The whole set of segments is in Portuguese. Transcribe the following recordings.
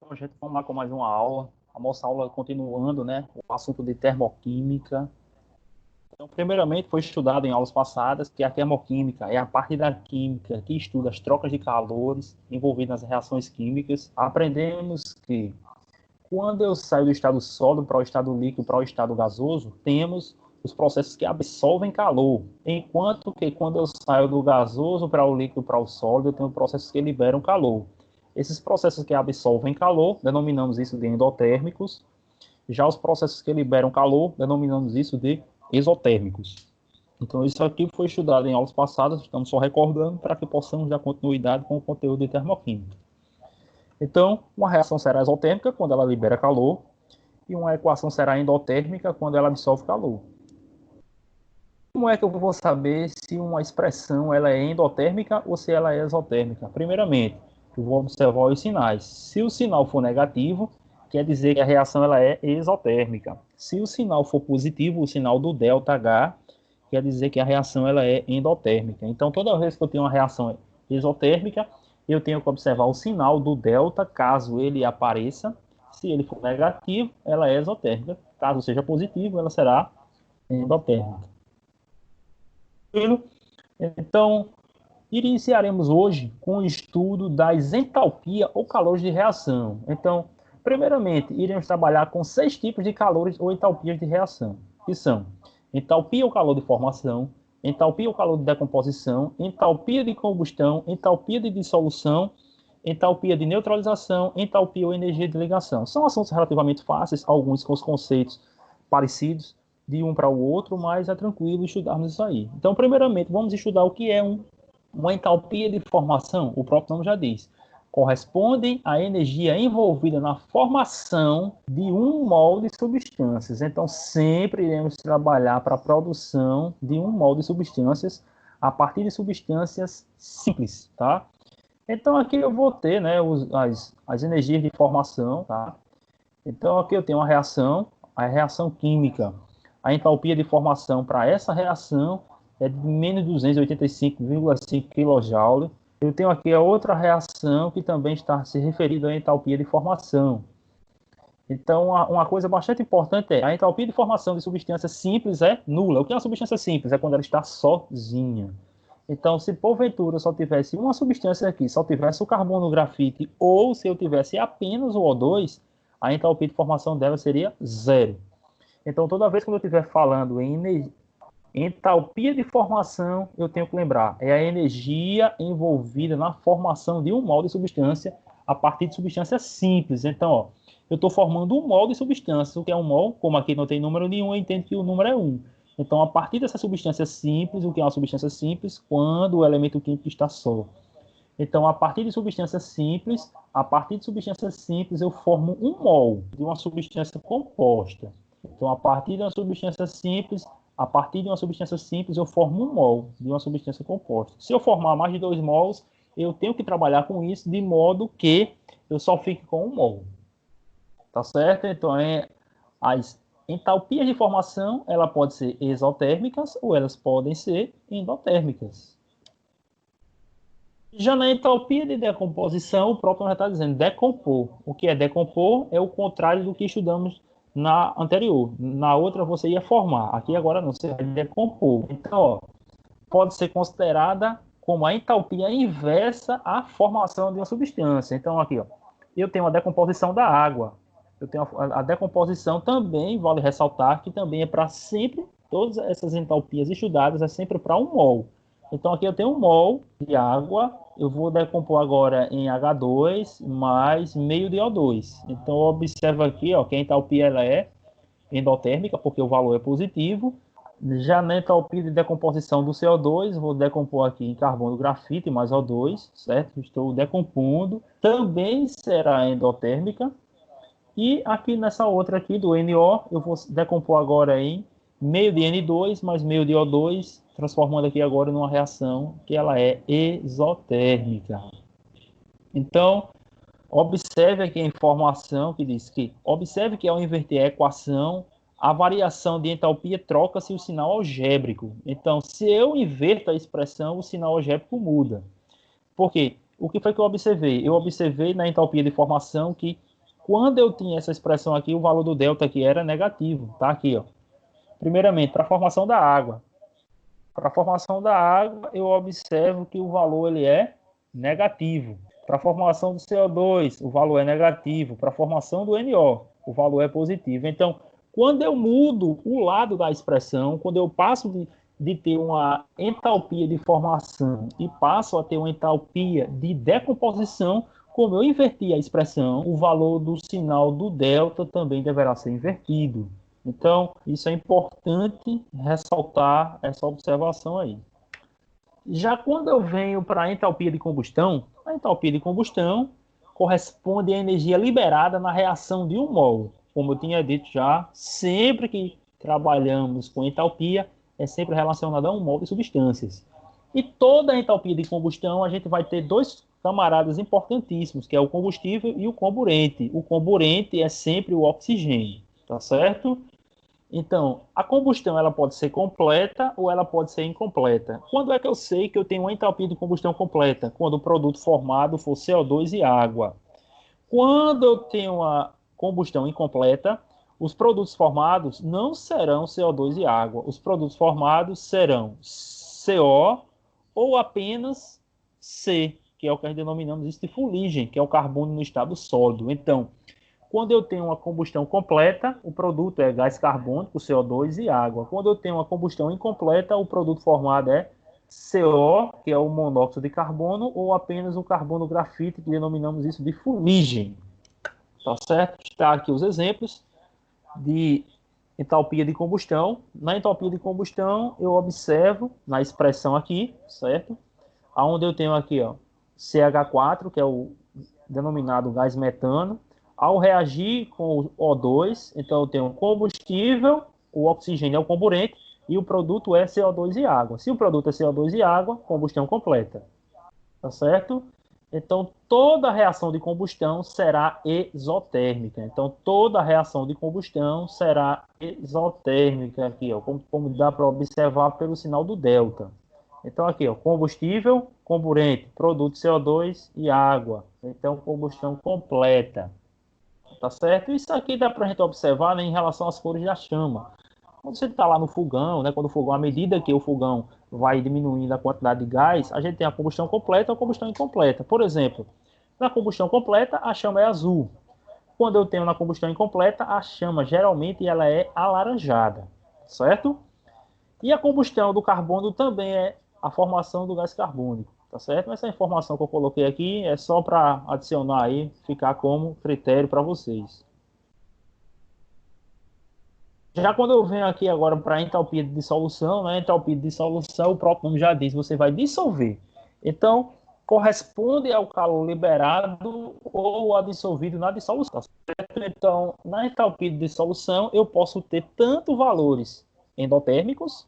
Bom, gente, vamos lá com mais uma aula. A nossa aula continuando, né? O assunto de termoquímica. Então, primeiramente, foi estudado em aulas passadas que a termoquímica é a parte da química que estuda as trocas de calores envolvidas nas reações químicas. Aprendemos que quando eu saio do estado sólido para o estado líquido, para o estado gasoso, temos os processos que absorvem calor, enquanto que quando eu saio do gasoso para o líquido, para o sólido, eu tenho processos que liberam calor. Esses processos que absorvem calor, denominamos isso de endotérmicos. Já os processos que liberam calor, denominamos isso de exotérmicos. Então, isso aqui foi estudado em aulas passadas, estamos só recordando para que possamos dar continuidade com o conteúdo de termoquímica. Então, uma reação será exotérmica quando ela libera calor, e uma equação será endotérmica quando ela absorve calor. Como é que eu vou saber se uma expressão ela é endotérmica ou se ela é exotérmica? Primeiramente, eu vou observar os sinais. Se o sinal for negativo, quer dizer que a reação ela é exotérmica. Se o sinal for positivo, o sinal do ΔH, quer dizer que a reação ela é endotérmica. Então, toda vez que eu tenho uma reação exotérmica, eu tenho que observar o sinal do delta, caso ele apareça. Se ele for negativo, ela é exotérmica. Caso seja positivo, ela será endotérmica. Então, iniciaremos hoje com o estudo das entalpia ou calores de reação. Então, primeiramente, iremos trabalhar com 6 tipos de calores ou entalpias de reação, que são entalpia ou calor de formação, entalpia ou calor de decomposição, entalpia de combustão, entalpia de dissolução, entalpia de neutralização, entalpia ou energia de ligação. São assuntos relativamente fáceis, alguns com os conceitos parecidos de um para o outro, mas é tranquilo estudarmos isso aí. Então, primeiramente, vamos estudar o que é uma entalpia de formação. O próprio nome já diz. Corresponde à energia envolvida na formação de 1 mol de substâncias. Então, sempre iremos trabalhar para a produção de 1 mol de substâncias a partir de substâncias simples, tá? Então, aqui eu vou ter, né, as energias de formação, tá? Então, aqui eu tenho uma reação, a reação química. A entalpia de formação para essa reação é de menos 285,5 kJ. Eu tenho aqui a outra reação que também está se referindo à entalpia de formação. Então, uma coisa bastante importante é a entalpia de formação de substância simples é nula. O que é uma substância simples? É quando ela está sozinha. Então, se porventura só tivesse uma substância aqui, só tivesse o carbono, o grafite, ou se eu tivesse apenas o O2, a entalpia de formação dela seria zero. Então, toda vez que eu estiver falando em entalpia de formação, eu tenho que lembrar, é a energia envolvida na formação de 1 mol de substância a partir de substância simples. Então, ó, eu estou formando 1 mol de substância. O que é 1 mol? Como aqui não tem número nenhum, eu entendo que o número é 1. Então, a partir dessa substância simples, o que é uma substância simples? Quando o elemento químico está só. Então, a partir de substâncias simples, eu formo 1 mol de uma substância composta. Então, a partir de uma substância simples, eu formo 1 mol de uma substância composta. Se eu formar mais de 2 mols, eu tenho que trabalhar com isso de modo que eu só fique com 1 mol. Tá certo? Então, as entalpias de formação, ela pode ser exotérmicas ou elas podem ser endotérmicas. Já na entalpia de decomposição, o próprio já está dizendo decompor. O que é decompor é o contrário do que estudamos na anterior. Na outra você ia formar, aqui agora não, você vai decompor. Então, ó, pode ser considerada como a entalpia inversa à formação de uma substância. Então, aqui, ó, eu tenho a decomposição da água. Eu tenho a decomposição também, vale ressaltar, que também é para sempre, todas essas entalpias estudadas é sempre para 1 mol. Então, aqui eu tenho 1 mol de água, eu vou decompor agora em H2 mais meio de O2. Então, observa aqui, ó, que a entalpia ela é endotérmica, porque o valor é positivo. Já na entalpia de decomposição do CO2, vou decompor aqui em carbono, grafite mais O2, certo? Estou decompondo. Também será endotérmica. E aqui nessa outra aqui do NO, eu vou decompor agora em meio de N2 mais meio de O2, transformando aqui agora numa reação que ela é exotérmica. Então, observe aqui a informação que diz que, observe que ao inverter a equação, a variação de entalpia troca-se o sinal algébrico. Então, se eu inverto a expressão, o sinal algébrico muda. Por quê? O que foi que eu observei? Eu observei na entalpia de formação que Quando eu tinha essa expressão aqui, o valor do delta aqui era negativo, tá aqui, ó. Primeiramente, para a formação da água. Para a formação da água, eu observo que o valor ele é negativo. Para a formação do CO2, o valor é negativo. Para a formação do NO, o valor é positivo. Então, quando eu mudo o lado da expressão, quando eu passo de ter uma entalpia de formação e passo a ter uma entalpia de decomposição, como eu inverti a expressão, o valor do sinal do delta também deverá ser invertido. Então, isso é importante ressaltar essa observação aí. Já quando eu venho para a entalpia de combustão, a entalpia de combustão corresponde à energia liberada na reação de um mol. Como eu tinha dito já, sempre que trabalhamos com entalpia, é sempre relacionada a um mol de substâncias. E toda a entalpia de combustão, a gente vai ter dois camaradas importantíssimos, que é o combustível e o comburente. O comburente é sempre o oxigênio, tá certo? Então, a combustão ela pode ser completa ou ela pode ser incompleta. Quando é que eu sei que eu tenho uma entalpia de combustão completa? Quando o produto formado for CO2 e água. Quando eu tenho uma combustão incompleta, os produtos formados não serão CO2 e água. Os produtos formados serão CO ou apenas C, que é o que nós denominamos isso de fuligem, que é o carbono no estado sólido. Então, quando eu tenho uma combustão completa, o produto é gás carbônico, CO2 e água. Quando eu tenho uma combustão incompleta, o produto formado é CO, que é o monóxido de carbono, ou apenas o carbono grafite, que denominamos isso de fuligem. Tá certo? Está aqui os exemplos de entalpia de combustão. Na entalpia de combustão, eu observo na expressão aqui, certo? Onde eu tenho aqui, ó, CH4, que é o denominado gás metano. Ao reagir com o O2, então eu tenho combustível, o oxigênio é o comburente, e o produto é CO2 e água. Se o produto é CO2 e água, combustão completa. Tá certo? Então, toda reação de combustão será exotérmica. Então, toda reação de combustão será exotérmica aqui, ó, como dá para observar pelo sinal do delta. Então, aqui, ó, combustível, comburente, produto CO2 e água. Então, combustão completa. Tá certo? Isso aqui dá para a gente observar, né, em relação às cores da chama. Quando você está lá no fogão, né, quando o fogão, à medida que o fogão vai diminuindo a quantidade de gás, a gente tem a combustão completa ou a combustão incompleta. Por exemplo, na combustão completa, a chama é azul. Quando eu tenho na combustão incompleta, a chama geralmente ela é alaranjada, certo? E a combustão do carbono também é a formação do gás carbônico, tá certo? Essa informação que eu coloquei aqui é só para adicionar aí, ficar como critério para vocês. Já quando eu venho aqui agora para a entalpia de dissolução, né? Entalpia de dissolução, o próprio nome já diz, você vai dissolver. Então, corresponde ao calor liberado ou absorvido na dissolução. Certo? Então, na entalpia de dissolução, eu posso ter tanto valores endotérmicos,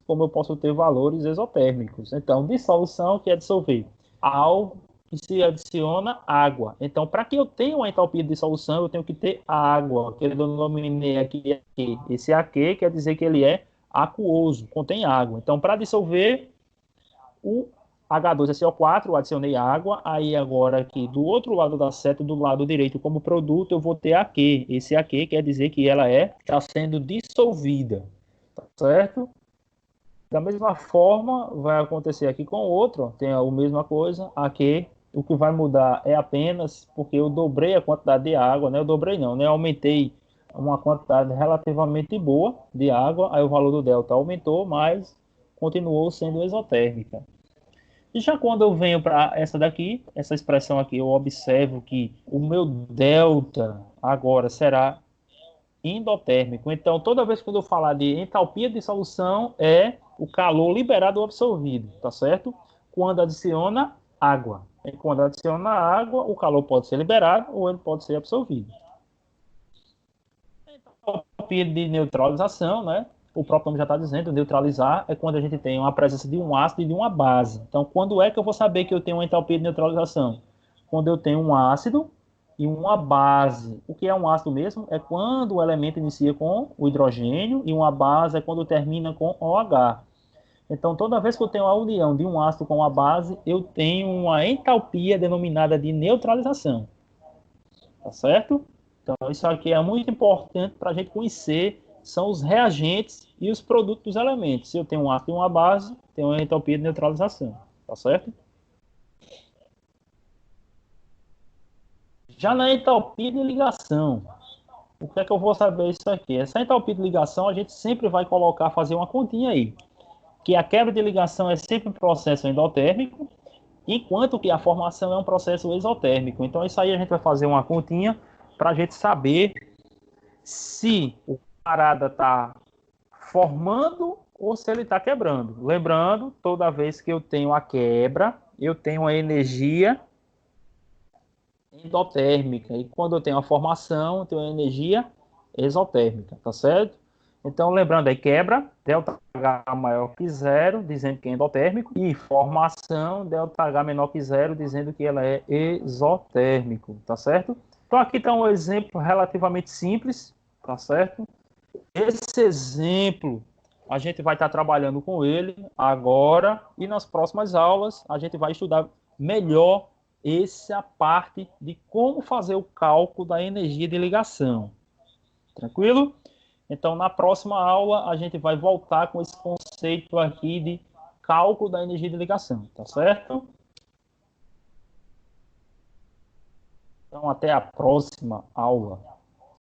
como eu posso ter valores exotérmicos. Então, dissolução, que é dissolver. Ao que se adiciona água. Então, para que eu tenha uma entalpia de dissolução, eu tenho que ter água, que eu denominei aqui. Esse AQ quer dizer que ele é aquoso, contém água. Então, para dissolver o H2SO4, eu adicionei água, aí agora aqui do outro lado da seta, do lado direito como produto, eu vou ter AQ. Esse AQ quer dizer que ela está sendo dissolvida, tá certo? Da mesma forma, vai acontecer aqui com o outro, tem a mesma coisa, aqui o que vai mudar é apenas porque eu dobrei a quantidade de água, né? Eu dobrei não, né? Eu aumentei uma quantidade relativamente boa de água, aí o valor do delta aumentou, mas continuou sendo exotérmica. E já quando eu venho para essa daqui, essa expressão aqui, eu observo que o meu delta agora será endotérmico. Então, toda vez que eu falar de entalpia de dissolução, é o calor liberado ou absorvido, tá certo? Quando adiciona água. E quando adiciona água, o calor pode ser liberado ou ele pode ser absorvido. Entalpia de neutralização, né? O próprio nome já está dizendo, neutralizar é quando a gente tem uma presença de um ácido e de uma base. Então, quando é que eu vou saber que eu tenho uma entalpia de neutralização? Quando eu tenho um ácido e uma base. O que é um ácido mesmo? É quando o elemento inicia com o hidrogênio e uma base é quando termina com OH. Então, toda vez que eu tenho a união de um ácido com uma base, eu tenho uma entalpia denominada de neutralização. tá certo? Então, isso aqui é muito importante para a gente conhecer, são os reagentes e os produtos dos elementos. Se eu tenho um ácido e uma base, tenho uma entalpia de neutralização, tá certo? Já na entalpia de ligação, o que é que eu vou saber isso aqui? Essa entalpia de ligação, a gente sempre vai colocar, fazer uma continha aí, que a quebra de ligação é sempre um processo endotérmico, enquanto que a formação é um processo exotérmico. Então, isso aí a gente vai fazer uma continha para a gente saber se o parada está formando ou se ele está quebrando. Lembrando, toda vez que eu tenho a quebra, eu tenho a energia endotérmica. E quando eu tenho a formação, eu tenho a energia exotérmica, tá certo? Então, lembrando aí, quebra, ΔH maior que zero, dizendo que é endotérmico, e formação, ΔH menor que zero, dizendo que ela é exotérmico, tá certo? Então, aqui está um exemplo relativamente simples, tá certo? Esse exemplo, a gente vai estar trabalhando com ele agora, e nas próximas aulas, a gente vai estudar melhor essa parte de como fazer o cálculo da energia de ligação. Tranquilo? Então, na próxima aula, a gente vai voltar com esse conceito aqui de cálculo da energia de ligação, tá certo? Então, até a próxima aula.